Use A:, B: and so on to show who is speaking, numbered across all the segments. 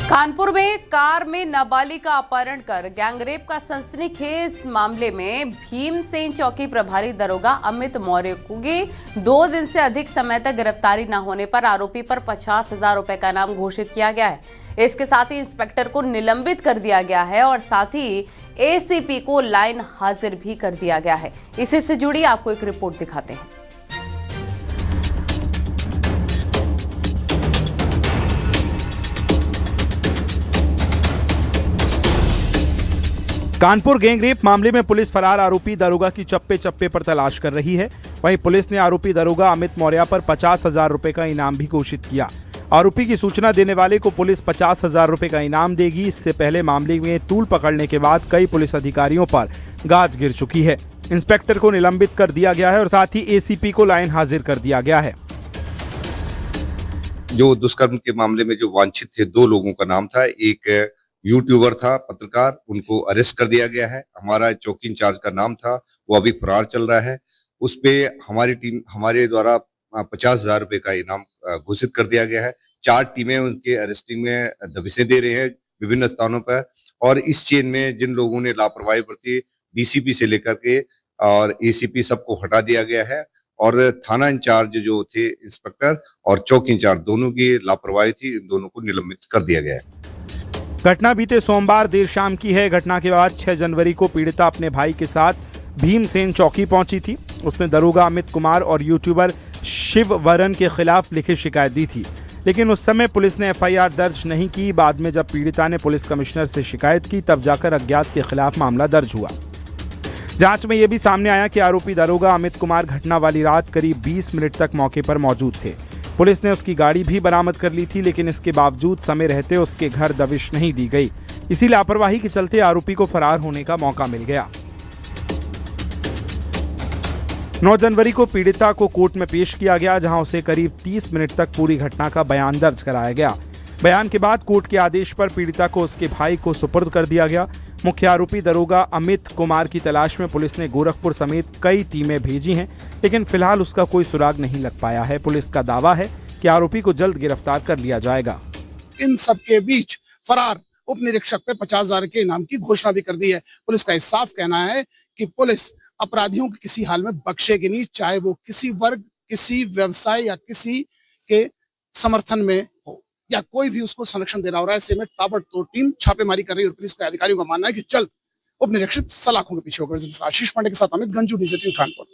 A: कानपुर में कार में नाबालिग का अपहरण कर गैंगरेप का सनसनीखेज मामले में भीमसेन चौकी प्रभारी दरोगा अमित मौर्य की 2 दिन से अधिक समय तक गिरफ्तारी न होने पर आरोपी पर 50,000 रुपए का इनाम घोषित किया गया है। इसके साथ ही इंस्पेक्टर को निलंबित कर दिया गया है और साथ ही एसीपी को लाइन हाजिर भी कर दिया गया है। इसी से जुड़ी आपको एक रिपोर्ट दिखाते हैं।
B: कानपुर गैंगरेप मामले में पुलिस फरार आरोपी दरोगा की चप्पे चप्पे पर तलाश कर रही है। वहीं पुलिस ने आरोपी दरोगा अमित मौर्य पर 50,000 रुपए का इनाम भी घोषित किया। आरोपी की सूचना देने वाले को पुलिस 50,000 रुपए का इनाम देगी। इससे पहले मामले में तूल पकड़ने के बाद कई पुलिस अधिकारियों पर गाज गिर चुकी है। इंस्पेक्टर को निलंबित कर दिया गया है और साथ ही एसीपी को लाइन हाजिर कर दिया गया है।
C: जो दुष्कर्म के मामले में जो वांछित थे 2 लोगों का नाम था, एक यूट्यूबर था, पत्रकार, उनको अरेस्ट कर दिया गया है। हमारा चौकी इंचार्ज का नाम था, वो अभी फरार चल रहा है। उस पे हमारी टीम हमारे द्वारा 50,000 रुपए का इनाम घोषित कर दिया गया है। 4 टीमें उनके अरेस्टिंग में दबिशें दे रहे हैं विभिन्न स्थानों पर। और इस चेन में जिन लोगों ने लापरवाही बरती, डीसीपी से लेकर के और एसीपी सबको हटा दिया गया है और थाना इंचार्ज जो थे इंस्पेक्टर और चौकी इंचार्ज दोनों की लापरवाही थी, इन दोनों को निलंबित कर दिया गया है।
B: घटना बीते सोमवार देर शाम की है। घटना के बाद 6 जनवरी को पीड़िता अपने भाई के साथ भीमसेन चौकी पहुंची थी। उसने दरोगा अमित कुमार और यूट्यूबर शिव वरन के खिलाफ लिखित शिकायत दी थी, लेकिन उस समय पुलिस ने एफआईआर दर्ज नहीं की। बाद में जब पीड़िता ने पुलिस कमिश्नर से शिकायत की, तब जाकर अज्ञात के खिलाफ मामला दर्ज हुआ। जांच में यह भी सामने आया कि आरोपी दरोगा अमित कुमार घटना वाली रात करीब 20 मिनट तक मौके पर मौजूद थे। पुलिस ने उसकी गाड़ी भी बरामद कर ली थी, लेकिन इसके बावजूद समय रहते उसके घर दबिश नहीं दी गई। इसी लापरवाही के चलते आरोपी को फरार होने का मौका मिल गया। 9 जनवरी को पीड़िता को कोर्ट में पेश किया गया, जहां उसे करीब 30 मिनट तक पूरी घटना का बयान दर्ज कराया गया। बयान के बाद कोर्ट के आदेश पर पीड़िता को उसके भाई को सुपुर्द कर दिया गया। मुख्य आरोपी दरोगा अमित कुमार की तलाश में पुलिस ने गोरखपुर समेत कई टीमें भेजी हैं, लेकिन फिलहाल उसका कोई सुराग नहीं लग पाया है। पुलिस का दावा है कि आरोपी को जल्द गिरफ्तार कर लिया जाएगा।
D: इन सबके बीच फरार उप निरीक्षक पे 50,000 के इनाम की घोषणा भी कर दी है। पुलिस का साफ कहना है कि पुलिस अपराधियों को किसी हाल में बख्शेगी नहीं, चाहे वो किसी वर्ग, किसी व्यवसाय या किसी के समर्थन में हो या कोई भी उसको संरक्षण देना हो रहा है। ऐसे में ताबड़तोड़ टीम छापेमारी कर रही है और पुलिस के अधिकारियों का मानना है कि जल्द उप निरीक्षक सलाखों के पीछे होकर। आशीष पांडे के साथ अमित गंजू, डिजिटल कानपुर।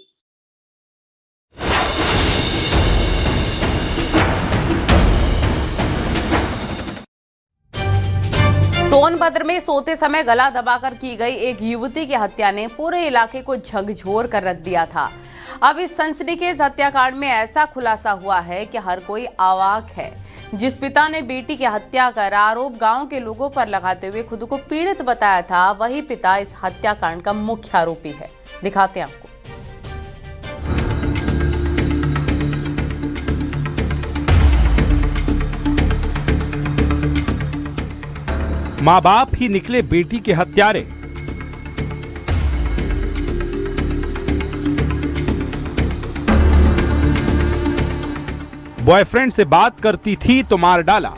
A: सोनभद्र में सोते समय गला दबाकर की गई एक युवती की हत्या ने पूरे इलाके को झकझोर कर रख दिया था। अब इस सनसनीखेज हत्याकांड में ऐसा खुलासा हुआ है कि हर कोई अवाक है। जिस पिता ने बेटी की हत्या कर आरोप गांव के लोगों पर लगाते हुए खुद को पीड़ित बताया था, वही पिता इस हत्याकांड का मुख्य आरोपी है। दिखाते हैं आपको।
B: माँ बाप ही निकले बेटी के हत्यारे। बॉयफ्रेंड से बात करती थी तो मार डाला।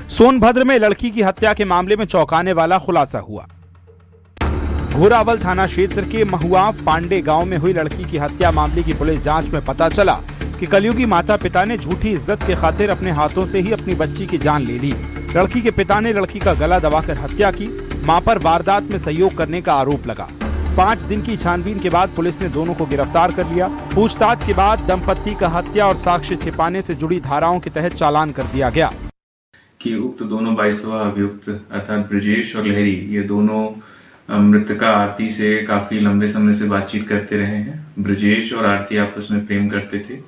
B: सोनभद्र में लड़की की हत्या के मामले में चौंकाने वाला खुलासा हुआ। घोरावल थाना क्षेत्र के महुआ पांडे गांव में हुई लड़की की हत्या मामले की पुलिस जांच में पता चला कि कलयुगी माता पिता ने झूठी इज्जत के खातिर अपने हाथों से ही अपनी बच्ची की जान ले ली। लड़की के पिता ने लड़की का गला दबाकर हत्या की। मां पर वारदात में सहयोग करने का आरोप लगा। 5 दिन की छानबीन के बाद पुलिस ने दोनों को गिरफ्तार कर लिया। पूछताछ के बाद दंपत्ति का हत्या और साक्ष्य छिपाने से जुड़ी धाराओं के तहत चालान कर दिया गया।
E: कि उक्त दोनों 22वां अभियुक्त अर्थात ब्रजेश और लहरी, ये दोनों मृतका आरती से काफी लंबे समय से बातचीत करते रहे हैं। ब्रजेश और आरती आपस में प्रेम करते थे।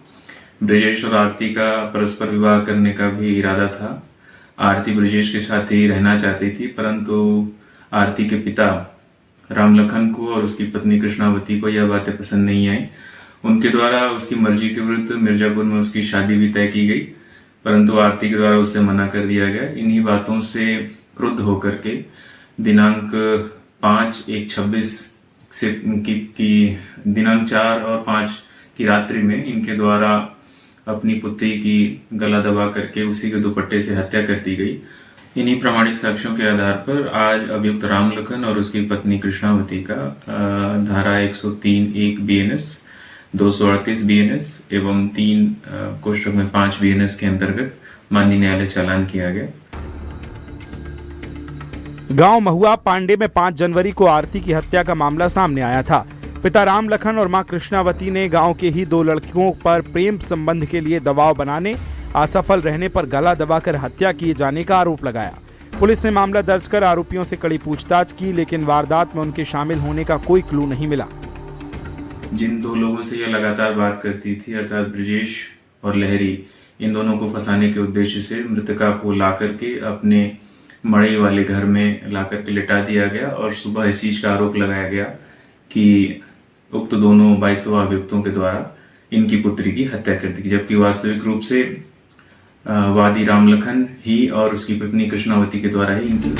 E: ब्रजेश और आरती का परस्पर विवाह करने का भी इरादा था। आरती ब्रजेश के साथ ही रहना चाहती थी, परंतु आरती के पिता रामलखन को और उसकी पत्नी कृष्णावती को यह बातें पसंद नहीं आई। उनके द्वारा उसकी मर्जी के विरुद्ध मिर्जापुर में उसकी शादी भी तय की गई, परंतु आरती के द्वारा उससे मना कर दिया गया। इन्हीं बातों से क्रुद्ध होकर के दिनांक 5/1/26 से दिनांक 4 और 5 की रात्रि में इनके द्वारा अपनी पुत्री की गला दबा करके उसी के दुपट्टे से हत्या कर दी गई। इन्हीं प्रामाणिक साक्ष्यों के आधार पर आज अभियुक्त राम लखन और उसकी पत्नी कृष्णावती का धारा 103(1) BNS, 238 BNS एवं 3(5) BNS के अंतर्गत माननीय न्यायालय चालान किया गया।
B: गांव महुआ पांडे में 5 जनवरी को आरती की हत्या का मामला सामने आया था। पिता राम लखन और मां कृष्णावती ने गांव के ही 2 लड़कियों पर प्रेम संबंध के लिए दबाव बनाने, असफल रहने पर गला दबाकर हत्या किए जाने का आरोप लगाया। पुलिस ने मामला दर्ज कर आरोपियों से कड़ी पूछताछ की, लेकिन वारदात में उनके शामिल होने का कोई क्लू नहीं मिला।
E: जिन 2 लोगों से यह लगातार बात करती थी अर्थात ब्रजेश और लहरी, इन दोनों को फंसाने के उद्देश्य से मृतका को ला करके अपने मड़ई वाले घर में ला करके लिटा दिया गया और सुबह इस चीज का आरोप लगाया गया कि उक्त दोनों 22 अभियुक्तों के द्वारा इनकी पुत्री की हत्या कर दी, जबकि वास्तविक रूप से वादी राम लखन ही और उसकी पत्नी कृष्णावती के द्वारा ही इनकी।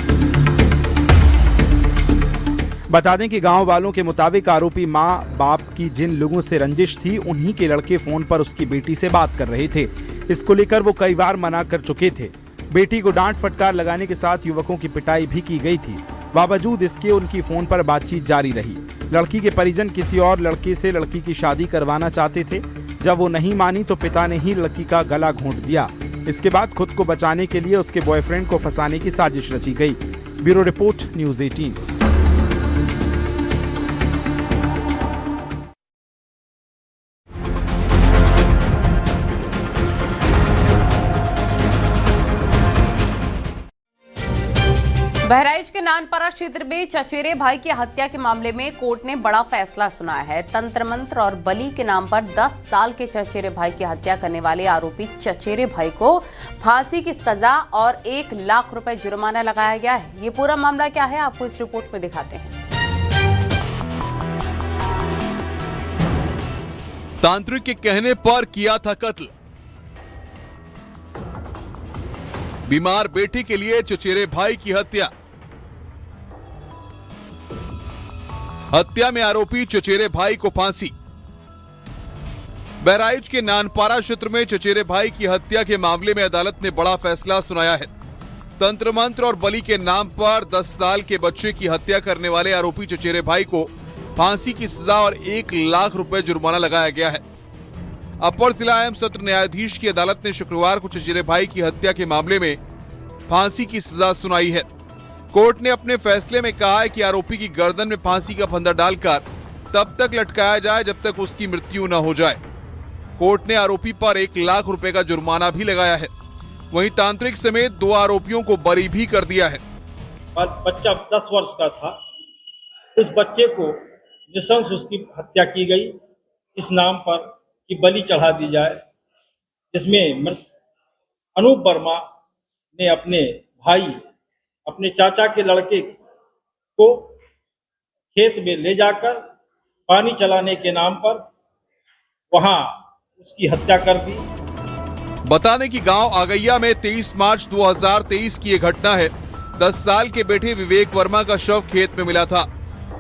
B: बता दें कि गांव वालों के मुताबिक आरोपी मां बाप की जिन लोगों से रंजिश थी, उन्हीं के लड़के फोन पर उसकी बेटी से बात कर रहे थे। इसको लेकर वो कई बार मना कर चुके थे। बेटी को डांट फटकार लगाने के साथ युवकों की पिटाई भी की गई थी। बावजूद इसके उनकी फोन पर बातचीत जारी रही। लड़की के परिजन किसी और लड़के से लड़की की शादी करवाना चाहते थे। जब वो नहीं मानी तो पिता ने ही लड़की का गला घोंट दिया। इसके बाद खुद को बचाने के लिए उसके बॉयफ्रेंड को फंसाने की साजिश रची गई। Bureau report, news 18।
A: बहराइच के नानपारा क्षेत्र में चचेरे भाई की हत्या के मामले में कोर्ट ने बड़ा फैसला सुनाया है। तंत्र मंत्र और बलि के नाम पर 10 साल के चचेरे भाई की हत्या करने वाले आरोपी चचेरे भाई को फांसी की सजा और 1 लाख रुपए जुर्माना लगाया गया है। ये पूरा मामला क्या है, आपको इस रिपोर्ट में दिखाते हैं।
F: तांत्रिक के कहने पर किया था कत्ल। बीमार बेटी के लिए चचेरे भाई की हत्या। हत्या में आरोपी चचेरे भाई को फांसी। बहराइच के नानपारा क्षेत्र में चचेरे भाई की हत्या के मामले में अदालत ने बड़ा फैसला सुनाया है। तंत्र मंत्र और बलि के नाम पर 10 साल के बच्चे की हत्या करने वाले आरोपी चचेरे भाई को फांसी की सजा और 1 लाख रुपए जुर्माना लगाया गया है। अपर जिला एवं सत्र न्यायाधीश की अदालत ने शुक्रवार को चचेरे भाई की हत्या के मामले में फांसी की सजा सुनाई है। कोर्ट ने अपने फैसले में कहा है कि आरोपी की गर्दन में फांसी का फंदा डालकर तब तक लटकाया जाए जब तक उसकी मृत्यु न हो जाए। कोर्ट ने आरोपी पर 1 लाख रुपए का जुर्माना भी लगाया है। वहीं तांत्रिक समेत 2 आरोपियों को बरी भी कर दिया है।
G: बच्चा 10 वर्ष का था। उस बच्चे को निशंस उसकी हत्या की गई इस नाम पर कि बलि चढ़ा दी जाए, जिसमें अनूप वर्मा ने अपने भाई, अपने चाचा के लड़के को खेत में ले जाकर पानी चलाने के नाम पर वहां उसकी हत्या कर दी।
F: बता दें कि गांव आगैया में 23 मार्च 2023 की यह घटना है। 10 साल के बेटे विवेक वर्मा का शव खेत में मिला था।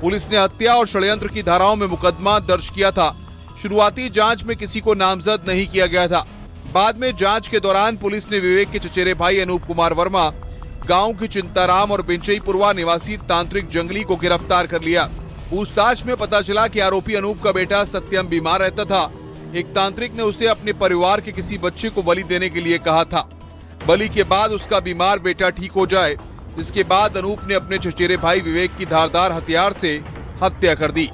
F: पुलिस ने हत्या और षड्यंत्र की धाराओं में मुकदमा दर्ज किया था। शुरुआती जांच में किसी को नामजद नहीं किया गया था। बाद में जांच के दौरान पुलिस ने विवेक के चचेरे भाई अनूप कुमार वर्मा, गांव के चिंताराम और बिंचईपुरवा निवासी तांत्रिक जंगली को गिरफ्तार कर लिया। पूछताछ में पता चला कि आरोपी अनूप का बेटा सत्यम बीमार रहता था। एक तांत्रिक ने उसे अपने परिवार के किसी बच्चे को बलि देने के लिए कहा था। बलि के बाद उसका बीमार बेटा ठीक हो जाए, जिसके बाद अनूप ने अपने चचेरे भाई विवेक की धारदार हथियार से हत्या कर दी।